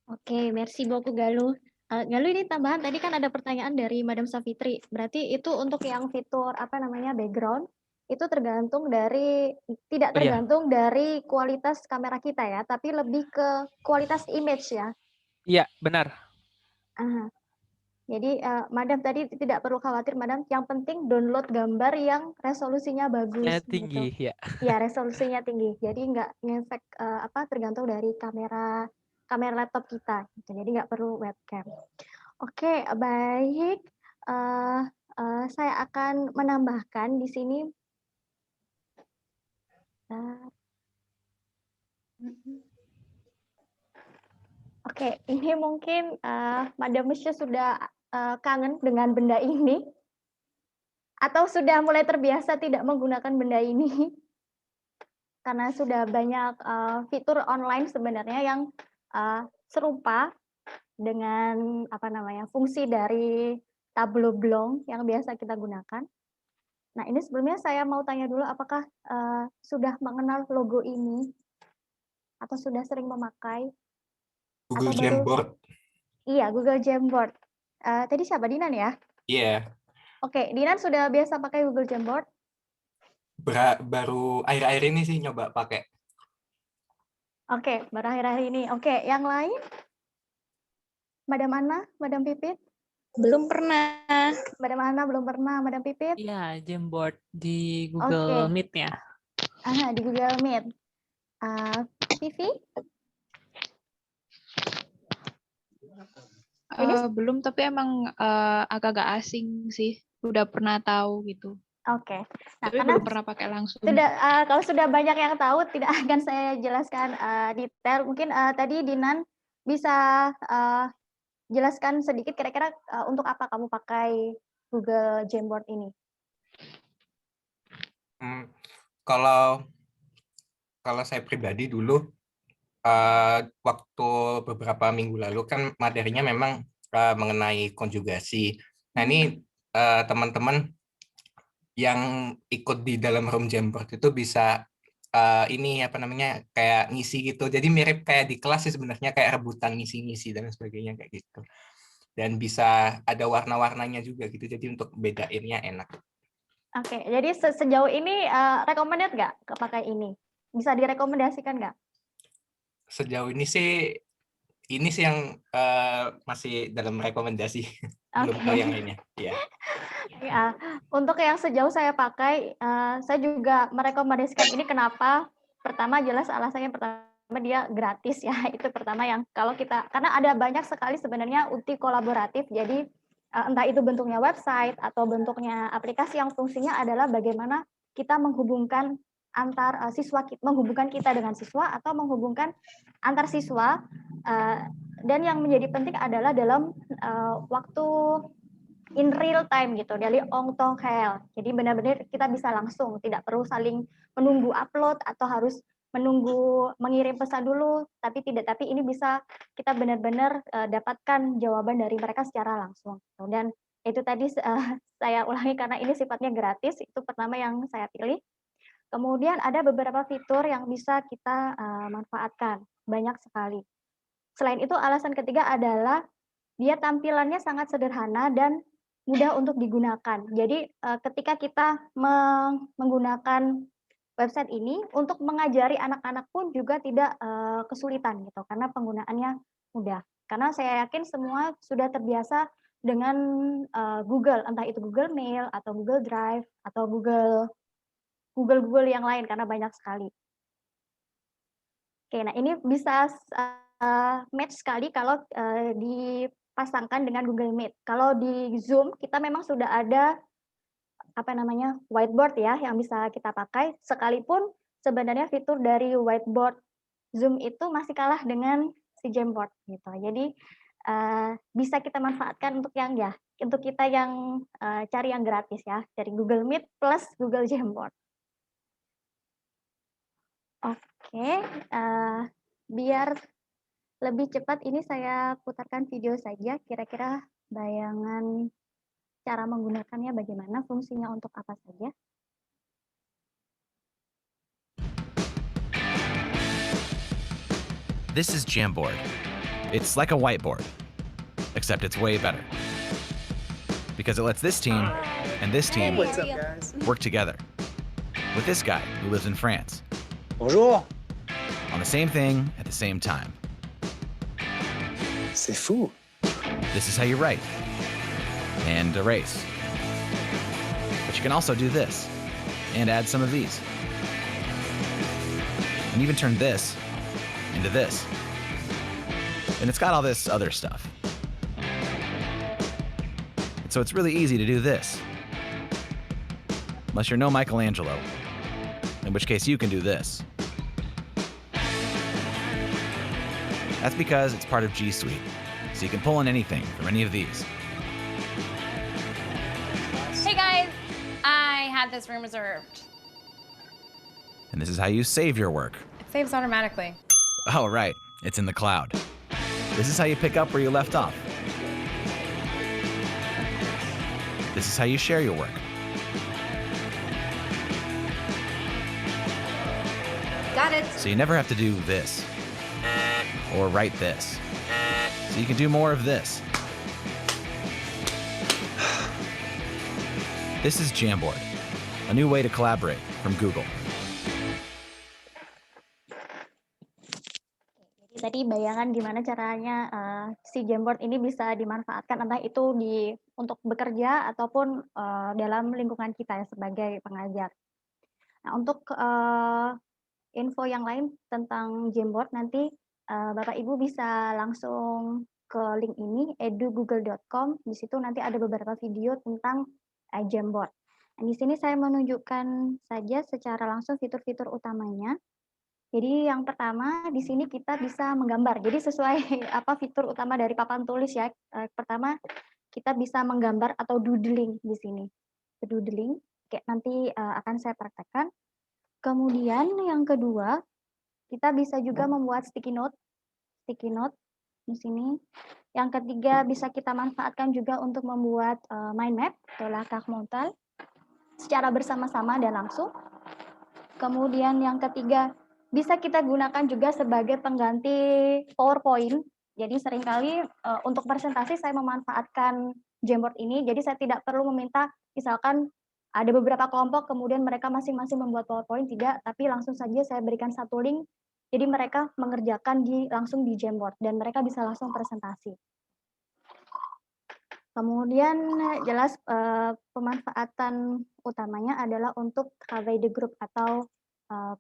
Oke, merci beaucoup Galuh. Galuh, ini tambahan tadi kan ada pertanyaan dari Madam Savitri. Berarti itu untuk yang fitur apa namanya background itu tergantung dari tidak Oh iya, tergantung dari kualitas kamera kita ya, tapi lebih ke kualitas image ya. iya benar. Ah, jadi Madam tadi tidak perlu khawatir Madam, yang penting download gambar yang resolusinya bagus Tinggi gitu. ya. Ya, resolusinya tinggi. Jadi nggak ngefek tergantung dari kamera laptop kita gitu. Jadi nggak perlu webcam. Oke, baik. Saya akan menambahkan di sini. Oke, ini mungkin Madam Misha sudah kangen dengan benda ini atau sudah mulai terbiasa tidak menggunakan benda ini karena sudah banyak fitur online sebenarnya yang serupa dengan apa namanya fungsi dari Tableau Blanc yang biasa kita gunakan. Nah, ini sebelumnya saya mau tanya dulu apakah sudah mengenal logo ini atau sudah sering memakai? Google Atau baru? Jamboard. Iya, Google Jamboard. Tadi siapa, Dinan ya? Iya, Oke, Dinan sudah biasa pakai Google Jamboard? baru akhir-akhir ini sih nyoba pakai. Oke, baru akhir-akhir ini. Oke, yang lain? Madam Ana, Madam Pipit? Belum pernah. Madam Ana belum pernah, Madam Pipit? Iya, Jamboard di Google Oke. Meet ya. Di Google Meet. Vivi? Belum, tapi emang agak-agak asing sih. Udah pernah tahu gitu. Oke. Nah, Tapi karena belum pernah pakai langsung. kalau sudah banyak yang tahu, tidak akan saya jelaskan detail. Mungkin tadi Dinan bisa jelaskan sedikit kira-kira untuk apa kamu pakai Google Jamboard ini? Kalau saya pribadi dulu waktu beberapa minggu lalu kan materinya memang mengenai konjugasi. Nah, ini teman-teman yang ikut di dalam room Jamboard itu bisa ini apa namanya kayak ngisi gitu. Jadi mirip kayak di kelas sih sebenarnya, kayak rebutan ngisi-ngisi dan sebagainya kayak gitu. dan bisa ada warna-warnanya juga gitu. Jadi untuk bedainnya enak. Oke, jadi sejauh ini recommended nggak kepakai ini? Bisa direkomendasikan nggak? Sejauh ini sih yang masih dalam rekomendasi. Belum tahu yang lainnya. Ya. Ya, untuk yang sejauh saya pakai, saya juga merekomendasikan ini. Kenapa? Pertama jelas alasannya pertama dia gratis ya. Itu pertama yang kalau kita, karena ada banyak sekali sebenarnya UTI kolaboratif. Jadi entah itu bentuknya website atau bentuknya aplikasi yang fungsinya adalah bagaimana kita menghubungkan antar siswa, menghubungkan kita dengan siswa atau menghubungkan antar siswa. Dan yang menjadi penting adalah dalam waktu in real time gitu, dari ong tong hel. Jadi benar-benar kita bisa langsung, tidak perlu saling menunggu upload atau harus menunggu mengirim pesan dulu, tapi ini bisa kita benar-benar dapatkan jawaban dari mereka secara langsung. Dan itu tadi saya ulangi karena ini sifatnya gratis, itu pertama yang saya pilih. Kemudian ada beberapa fitur yang bisa kita manfaatkan, banyak sekali. Selain itu alasan ketiga adalah dia tampilannya sangat sederhana dan mudah untuk digunakan. Jadi ketika kita menggunakan website ini untuk mengajari anak-anak pun juga tidak kesulitan gitu, karena penggunaannya mudah. Karena saya yakin semua sudah terbiasa dengan Google, entah itu Google Mail atau Google Drive atau Google yang lain karena banyak sekali. Oke, nah ini bisa match sekali kalau dipasangkan dengan Google Meet. Kalau di Zoom kita memang sudah ada whiteboard ya yang bisa kita pakai, sekalipun sebenarnya fitur dari whiteboard Zoom itu masih kalah dengan si Jamboard gitu. Jadi bisa kita manfaatkan untuk kita yang cari yang gratis ya, dari Google Meet plus Google Jamboard. Oke, biar lebih cepat ini saya putarkan video saja, kira-kira bayangan cara menggunakannya bagaimana, fungsinya untuk apa saja. This is Jamboard. It's like a whiteboard, except it's way better. Because it lets this team and this team work together. With this guy who lives in France. Bonjour. On the same thing at the same time. C'est fou. This is how you write and erase. But you can also do this and add some of these. And even turn this into this. And it's got all this other stuff. And so it's really easy to do this. Unless you're no Michelangelo, in which case you can do this. That's because it's part of G Suite, so you can pull in anything from any of these. Hey guys, I had this room reserved. And this is how you save your work. It saves automatically. Oh, right, it's in the cloud. This is how you pick up where you left off. This is how you share your work. Got it. So you never have to do this or write this. So you can do more of this. This is Jamboard, a new way to collaborate from Google. Tadi bayangan gimana caranya si Jamboard ini bisa dimanfaatkan entah itu untuk bekerja ataupun dalam lingkungan kita ya sebagai pengajar. Nah, untuk info yang lain tentang Jamboard nanti Bapak Ibu bisa langsung ke link ini edugoogle.com. Di situ nanti ada beberapa video tentang Jamboard. Nah, di sini saya menunjukkan saja secara langsung fitur-fitur utamanya. Jadi yang pertama di sini kita bisa menggambar. Jadi sesuai apa fitur utama dari papan tulis ya. Pertama kita bisa menggambar atau doodling di sini. Doodling. Oke, nanti akan saya praktekkan. Kemudian yang kedua kita bisa juga membuat sticky note di sini. Yang ketiga bisa kita manfaatkan juga untuk membuat mind map atau la carte mentale secara bersama-sama dan langsung. Kemudian yang ketiga bisa kita gunakan juga sebagai pengganti PowerPoint Jadi seringkali untuk presentasi saya memanfaatkan Jamboard ini, jadi saya tidak perlu meminta misalkan ada beberapa kelompok kemudian mereka masing-masing membuat PowerPoint, tidak, tapi langsung saja saya berikan satu link, jadi mereka mengerjakan langsung di Jamboard dan mereka bisa langsung presentasi. Kemudian jelas pemanfaatan utamanya adalah untuk travail de group atau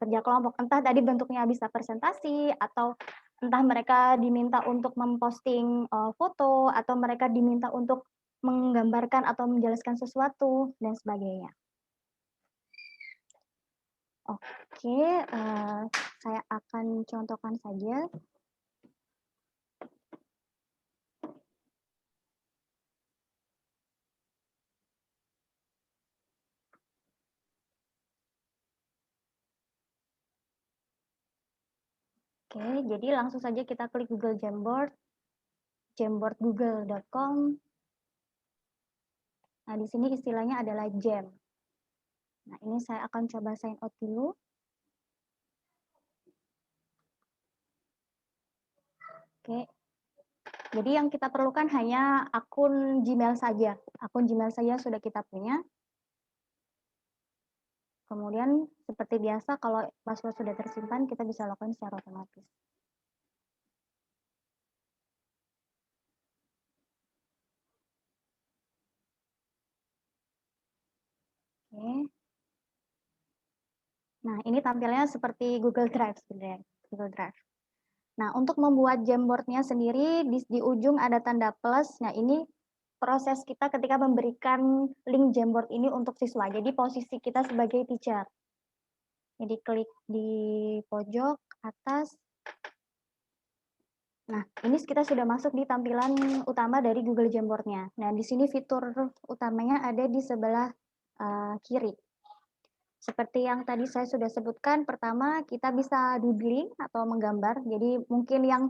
kerja kelompok. Entah tadi bentuknya bisa presentasi atau entah mereka diminta untuk memposting foto atau mereka diminta untuk menggambarkan atau menjelaskan sesuatu dan sebagainya. Oke, saya akan contohkan saja. Oke, jadi langsung saja kita klik Google Jamboard, jamboardgoogle.com. Nah, di sini istilahnya adalah Jam. Nah, ini saya akan coba sign out dulu. Oke, jadi yang kita perlukan hanya akun Gmail saja. Akun Gmail saja sudah kita punya. Kemudian seperti biasa kalau password sudah tersimpan, kita bisa lakukan secara otomatis. Oke. Nah, ini tampilnya seperti Google Drive sebenarnya, Google Drive. Nah, untuk membuat Jamboard-nya sendiri, di ujung ada tanda plus. Nah, ini proses kita ketika memberikan link Jamboard ini untuk siswa. Jadi, posisi kita sebagai teacher. Jadi, klik di pojok atas. Nah, ini kita sudah masuk di tampilan utama dari Google Jamboard-nya. Nah, di sini fitur utamanya ada di sebelah kiri. Seperti yang tadi saya sudah sebutkan, pertama kita bisa doodling atau menggambar. Jadi mungkin yang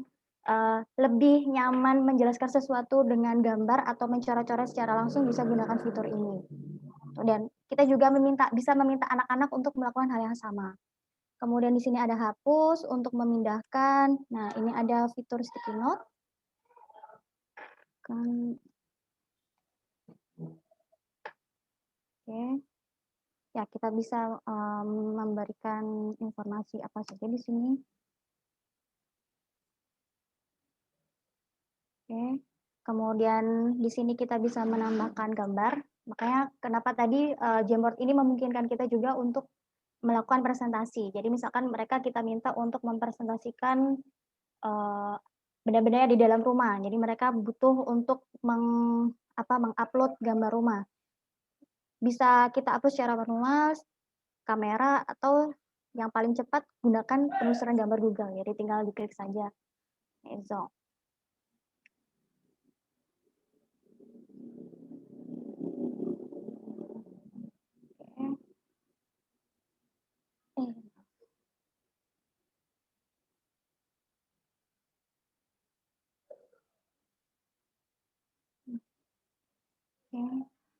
lebih nyaman menjelaskan sesuatu dengan gambar atau mencoret-coret secara langsung bisa gunakan fitur ini. Dan kita juga bisa meminta anak-anak untuk melakukan hal yang sama. Kemudian di sini ada hapus untuk memindahkan. Nah, ini ada fitur sticky note. Oke. Ya, kita bisa memberikan informasi apa saja di sini. Oke. Kemudian di sini kita bisa menambahkan gambar. Makanya kenapa tadi Jamboard ini memungkinkan kita juga untuk melakukan presentasi. Jadi misalkan mereka kita minta untuk mempresentasikan benda-benda di dalam rumah. Jadi mereka butuh untuk mengupload gambar rumah. Bisa kita upload secara manual, kamera, atau yang paling cepat gunakan penelusuran gambar Google. Jadi tinggal diklik saja. Eso.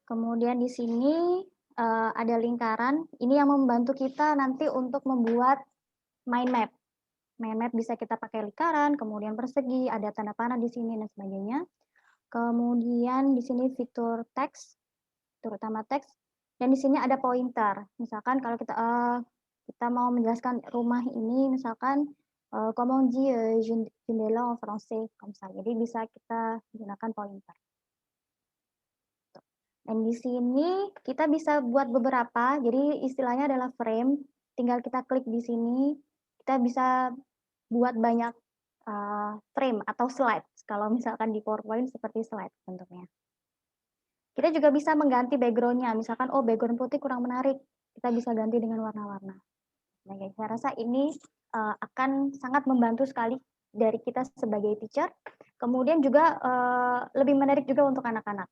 Kemudian di sini ada lingkaran. Ini yang membantu kita nanti untuk membuat mind map. Mind map bisa kita pakai lingkaran, kemudian persegi, ada tanda panah di sini dan sebagainya. Kemudian di sini fitur teks, terutama teks. Dan di sini ada pointer. Misalkan kalau kita mau menjelaskan rumah ini, misalkan comment on dit jendela en français, comme ça. Jadi bisa kita gunakan pointer. Dan di sini kita bisa buat beberapa, jadi istilahnya adalah frame. Tinggal kita klik di sini, kita bisa buat banyak frame atau slide. Kalau misalkan di PowerPoint seperti slide bentuknya. Kita juga bisa mengganti background-nya. Misalkan, oh background putih kurang menarik, kita bisa ganti dengan warna-warna. Nah, saya rasa ini akan sangat membantu sekali dari kita sebagai teacher. Kemudian juga lebih menarik juga untuk anak-anak.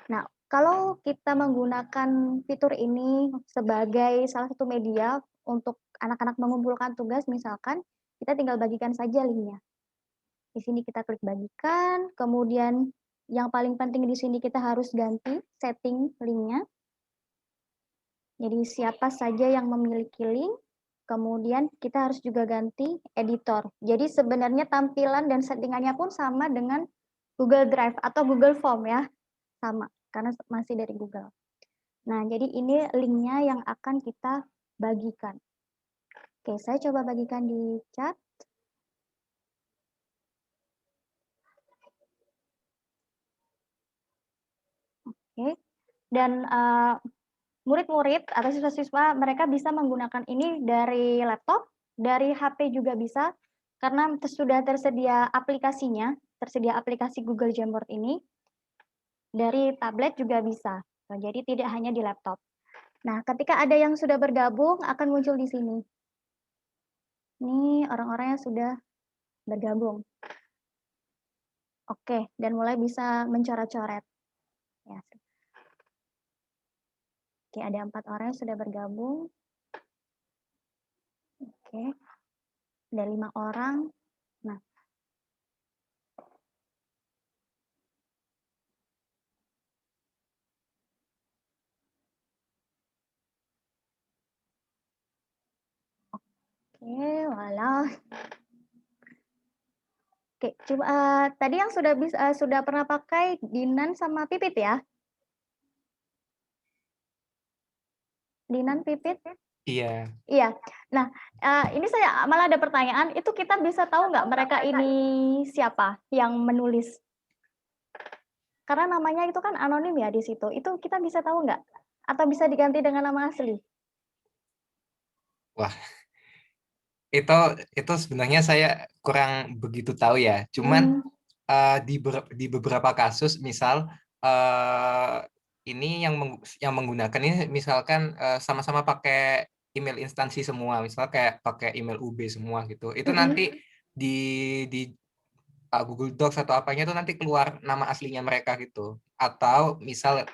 Nah, kalau kita menggunakan fitur ini sebagai salah satu media untuk anak-anak mengumpulkan tugas, misalkan, kita tinggal bagikan saja linknya. Di sini kita klik bagikan, kemudian yang paling penting di sini kita harus ganti setting linknya. Jadi siapa saja yang memiliki link, Kemudian kita harus juga ganti editor. Jadi sebenarnya tampilan dan settingannya pun sama dengan Google Drive atau Google Form ya. Sama, karena masih dari Google. Nah, jadi ini linknya yang akan kita bagikan. Oke, saya coba bagikan di chat. Oke, dan murid-murid atau siswa-siswa mereka bisa menggunakan ini dari laptop, dari HP juga bisa, karena sudah tersedia aplikasinya, tersedia aplikasi Google Jamboard ini, dari tablet juga bisa. Jadi tidak hanya di laptop. Nah, ketika ada yang sudah bergabung akan muncul di sini. Ini orang-orang yang sudah bergabung. Oke, dan mulai bisa mencoret-coret. Ya. Oke, ada 4 orang yang sudah bergabung. Oke, ada 5 orang. Nah, oke, walah. Oke, coba tadi yang sudah pernah pakai Dinan sama Pipit ya? Dinan, Pipit? Iya. Iya. Nah, ini saya malah ada pertanyaan, itu kita bisa tahu nggak mereka ini siapa yang menulis? Karena namanya itu kan anonim ya di situ. Itu kita bisa tahu nggak? Atau bisa diganti dengan nama asli? Wah, itu sebenarnya saya kurang begitu tahu ya. Cuman di beberapa kasus, misal ini yang menggunakan ini misalkan sama-sama pakai email instansi semua, misal kayak pakai email UB semua gitu. Itu nanti di Google Docs atau apanya itu nanti keluar nama aslinya mereka gitu. Atau misal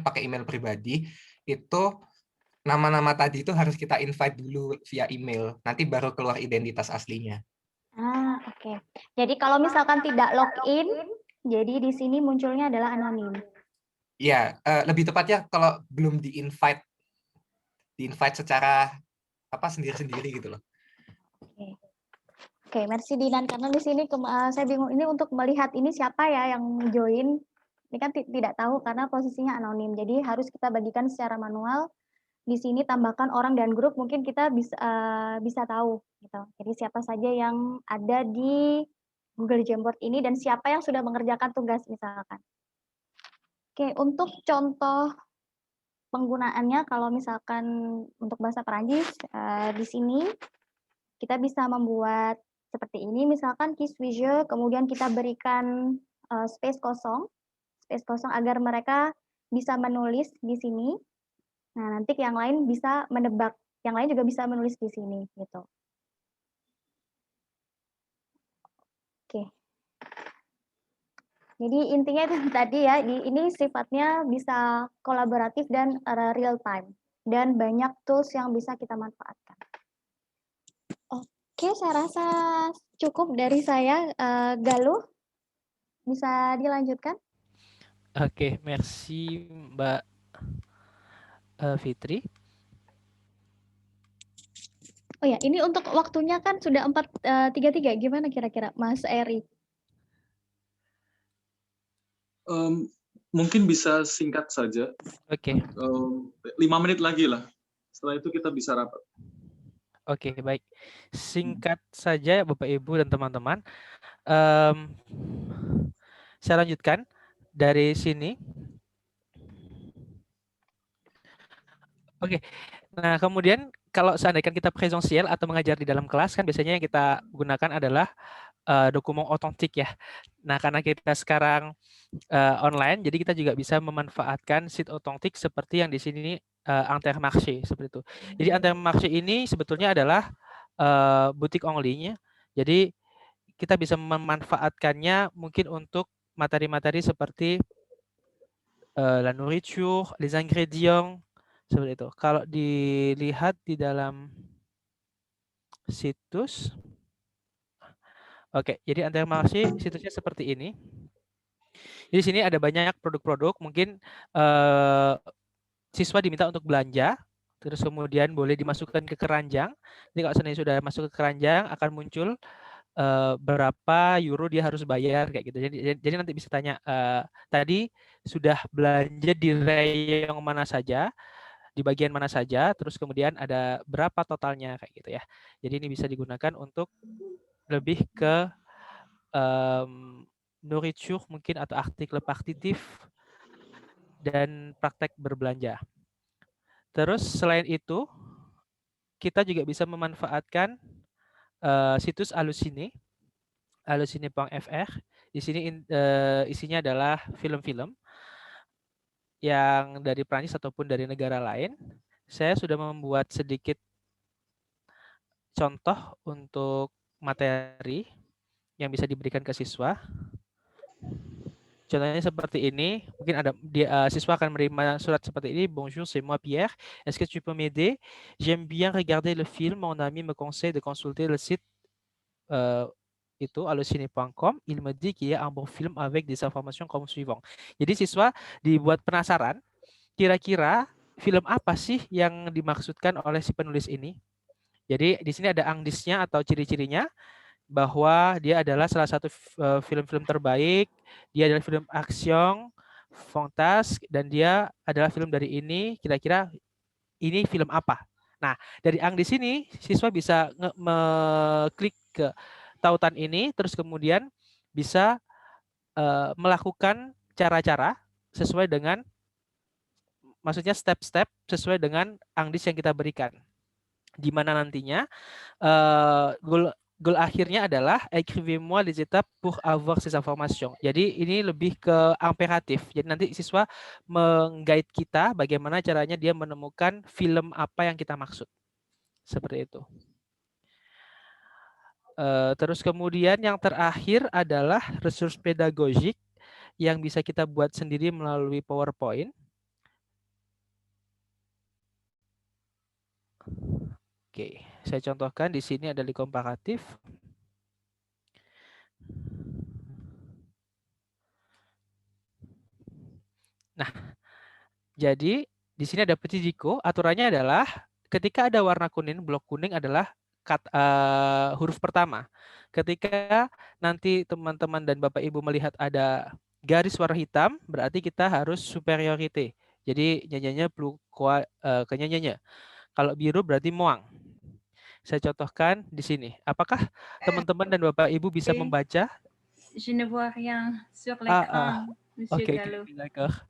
pakai email pribadi, itu nama-nama tadi itu harus kita invite dulu via email, nanti baru keluar identitas aslinya. Oke. Jadi kalau misalkan tidak login, jadi di sini munculnya adalah anonim. Iya, lebih tepatnya kalau belum di-invite secara sendiri-sendiri gitu loh. Oke, merci Dinan, karena di sini saya bingung ini untuk melihat ini siapa ya yang join. Ini kan tidak tahu karena posisinya anonim. Jadi harus kita bagikan secara manual. Di sini tambahkan orang dan grup, mungkin kita bisa tahu gitu. Jadi siapa saja yang ada di Google Jamboard ini dan siapa yang sudah mengerjakan tugas misalkan. Oke, untuk contoh penggunaannya kalau misalkan untuk bahasa Perancis di sini kita bisa membuat seperti ini, misalkan key sujet, kemudian kita berikan space kosong agar mereka bisa menulis di sini. Nah, nanti yang lain bisa menebak, yang lain juga bisa menulis di sini gitu. Oke. Jadi intinya itu tadi ya, ini sifatnya bisa kolaboratif dan real time dan banyak tools yang bisa kita manfaatkan. Oke, saya rasa cukup dari saya. Galuh, bisa dilanjutkan? Oke, merci Mbak Fitri. Oh ya, ini untuk waktunya kan sudah 4:33. Gimana kira-kira, Mas Eri? Mungkin bisa singkat saja. Oke. 5 menit lagi lah. Setelah itu kita bisa rapat. Oke, baik. Singkat saja Bapak Ibu dan teman-teman. Saya lanjutkan dari sini. Oke. Nah, kemudian kalau seandainya kita presensial atau mengajar di dalam kelas, kan biasanya yang kita gunakan adalah dokumen otentik ya. Nah, karena kita sekarang online, jadi kita juga bisa memanfaatkan sheet otentik seperti yang di sini Intermarché seperti itu. Jadi Intermarché ini sebetulnya adalah butik only-nya. Jadi kita bisa memanfaatkannya mungkin untuk materi-materi seperti la nourriture, les ingrédients, seperti itu. Kalau dilihat di dalam situs, oke, jadi Intermarché situsnya seperti ini. Jadi di sini ada banyak produk-produk, mungkin siswa diminta untuk belanja Terus kemudian boleh dimasukkan ke keranjang. Jadi kalau seandainya sudah masuk ke keranjang akan muncul berapa euro dia harus bayar kayak gitu. Jadi nanti bisa tanya tadi sudah belanja di rayong mana saja, di bagian mana saja, terus kemudian ada berapa totalnya kayak gitu ya. Jadi ini bisa digunakan untuk lebih ke nourriture mungkin atau artikel partitif dan praktek berbelanja. Terus selain itu kita juga bisa memanfaatkan situs Allociné, allociné.fr. Di sini isinya adalah film-film yang dari Prancis ataupun dari negara lain. Saya sudah membuat sedikit contoh untuk materi yang bisa diberikan ke siswa. Contohnya seperti ini, mungkin ada siswa akan menerima surat seperti ini. Bonjour, c'est moi Pierre. Est-ce que tu peux m'aider? J'aime bien regarder le film. Mon ami me conseille de consulter le site itu allociné.com. Il me dit qu'il y a un bon film avec des informations comme suivant. Jadi siswa dibuat penasaran, kira-kira film apa sih yang dimaksudkan oleh si penulis ini? Jadi di sini ada angdisnya atau ciri-cirinya, bahwa dia adalah salah satu film-film terbaik, dia adalah film action, fantastik, dan dia adalah film dari ini, kira-kira ini film apa? Nah, dari angdis ini, siswa bisa mengklik ke tautan ini, terus kemudian bisa melakukan cara-cara sesuai dengan, maksudnya step-step sesuai dengan angdis yang kita berikan. Di mana nantinya goal akhirnya adalah écrivez-moi les étapes pour avoir ces informations. Jadi ini lebih ke imperatif. Jadi nanti siswa meng-guide kita bagaimana caranya dia menemukan film apa yang kita maksud. Seperti itu. Terus kemudian yang terakhir adalah resource pedagogik yang bisa kita buat sendiri melalui PowerPoint. Oke, saya contohkan di sini ada komparatif. Nah, jadi di sini ada petit jiko. Aturannya adalah ketika ada warna kuning, blok kuning adalah huruf pertama. Ketika nanti teman-teman dan Bapak Ibu melihat ada garis warna hitam, berarti kita harus superiority. Jadi nyanyinya perlu ke nyanyinya. Kalau biru berarti moang. Saya contohkan di sini. Apakah teman-teman dan Bapak Ibu bisa membaca? Je ne vois rien sur l'écran, Monsieur Gallo. D'accord.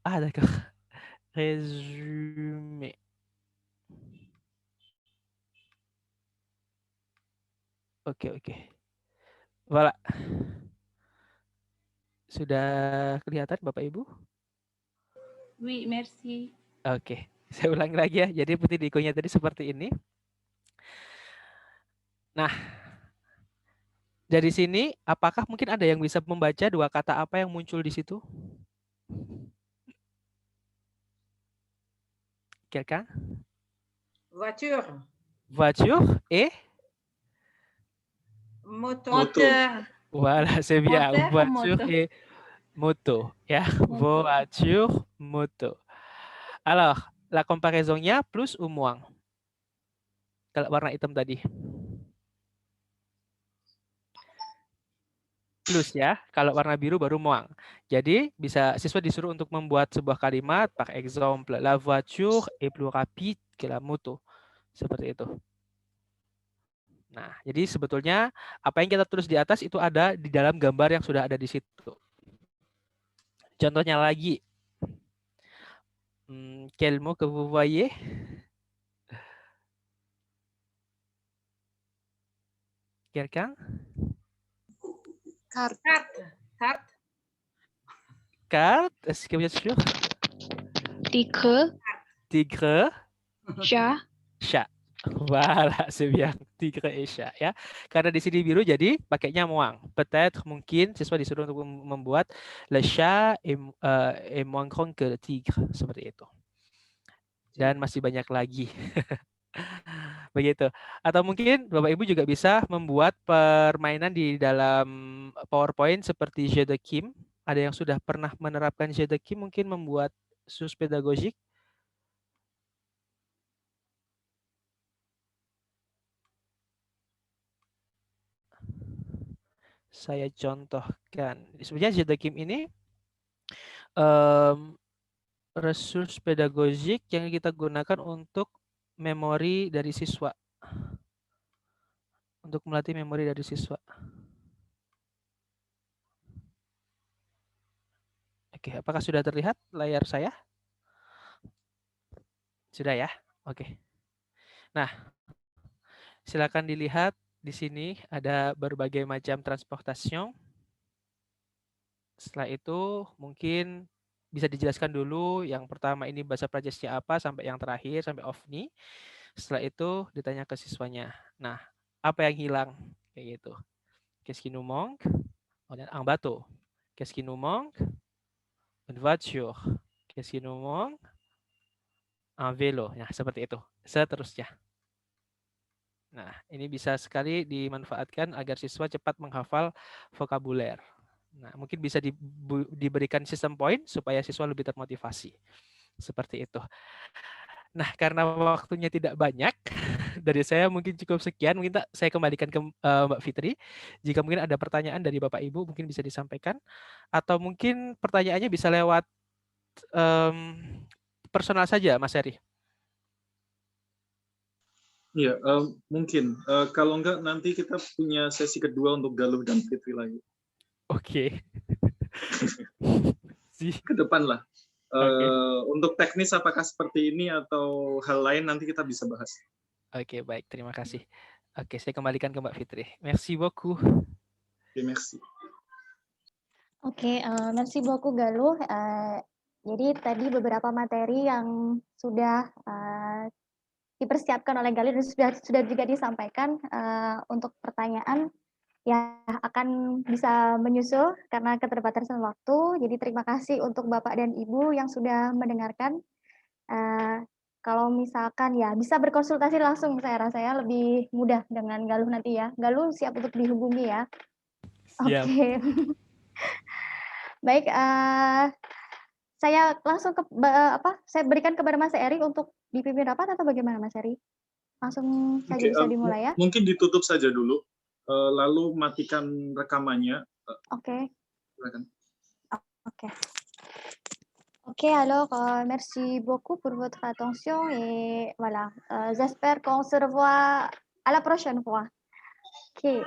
D'accord. Résumé. Oke. Voilà. Sudah kelihatan Bapak Ibu? Oui, merci. Oke. Saya ulangi lagi ya. Jadi putih dikonya tadi seperti ini. Nah, dari sini apakah mungkin ada yang bisa membaca dua kata apa yang muncul di situ? Quelqu'un? Voiture. Voiture et Moteur. Voilà, c'est bien. Moteur, Voiture moto. et moto. Ya, voiture, moto. Alors, la comparaisonnya plus ou moins? Kalau warna hitam tadi. Plus ya, kalau warna biru baru moang. Jadi bisa siswa disuruh untuk membuat sebuah kalimat, par exemple, la voiture est plus rapide que la moto. Seperti itu. Nah, jadi sebetulnya apa yang kita tulis di atas itu ada di dalam gambar yang sudah ada di situ. Contohnya lagi. Quel mot que vous voyez? Quelqu'un? Carte. Carte, est-ce que vous êtes sûr? Tigre. Tigre. Chat. Chat. Voilà, c'est bien. Tigre et chat ya. Karena di sini biru jadi pakainya moang. Peut-être mungkin siswa disuruh untuk membuat le chat est moins grand que le tigre, seperti itu. Dan masih banyak lagi. Begitu. Atau mungkin Bapak Ibu juga bisa membuat permainan di dalam PowerPoint seperti jeu de Kim. Ada yang sudah pernah menerapkan jeu de Kim mungkin membuat sus pedagogik? saya contohkan. Sebenarnya Zedekim ini resource pedagogik yang kita gunakan untuk memori dari siswa. Untuk melatih memori dari siswa. Oke, apakah sudah terlihat layar saya? Sudah ya? Oke. Nah, silakan dilihat di sini ada berbagai macam transportation. Setelah itu mungkin bisa dijelaskan dulu yang pertama ini bahasa Prancisnya apa sampai yang terakhir sampai OVNI. Setelah itu ditanya ke siswanya. Nah, apa yang hilang? Kayak gitu. Qu'est-ce qui nous manque? Un bateau. Qu'est-ce qui nous manque? Une voiture. Qu'est-ce qui nous manque? Un vélo. Nah, seperti itu. Seterusnya. Nah, ini bisa sekali dimanfaatkan agar siswa cepat menghafal vokabuler. Nah, mungkin bisa diberikan sistem poin supaya siswa lebih termotivasi. Seperti itu. Nah, karena waktunya tidak banyak, dari saya mungkin cukup sekian. Mungkin saya kembalikan ke Mbak Fitri. Jika mungkin ada pertanyaan dari Bapak Ibu, mungkin bisa disampaikan. Atau mungkin pertanyaannya bisa lewat personal saja, Mas Heri. Iya, mungkin. Kalau enggak, nanti kita punya sesi kedua untuk Galuh dan Fitri lagi. Oke. Ke depan lah. Untuk teknis apakah seperti ini atau hal lain nanti kita bisa bahas. Oke, baik. Terima kasih. Oke, saya kembalikan ke Mbak Fitri. Merci beaucoup. Oke, merci. Oke, merci beaucoup Galuh. Jadi tadi beberapa materi yang sudah dipersiapkan oleh Galuh dan sudah juga disampaikan untuk pertanyaan yang akan bisa menyusul karena keterbatasan waktu. Jadi terima kasih untuk Bapak dan Ibu yang sudah mendengarkan. Kalau misalkan ya bisa berkonsultasi langsung, saya rasa ya lebih mudah dengan Galuh nanti ya. Galuh siap untuk dihubungi ya. Siap. Oke. Baik, saya langsung ke saya berikan kepada Mas Eri untuk dipimpin rapat atau bagaimana Mas Eri? Langsung saja bisa dimulai ya. Mungkin ditutup saja dulu. Lalu matikan rekamannya. Oke. Oke. Oke, alors merci beaucoup pour votre attention et voilà, j'espère qu'on se revoit à la prochaine fois. Ok.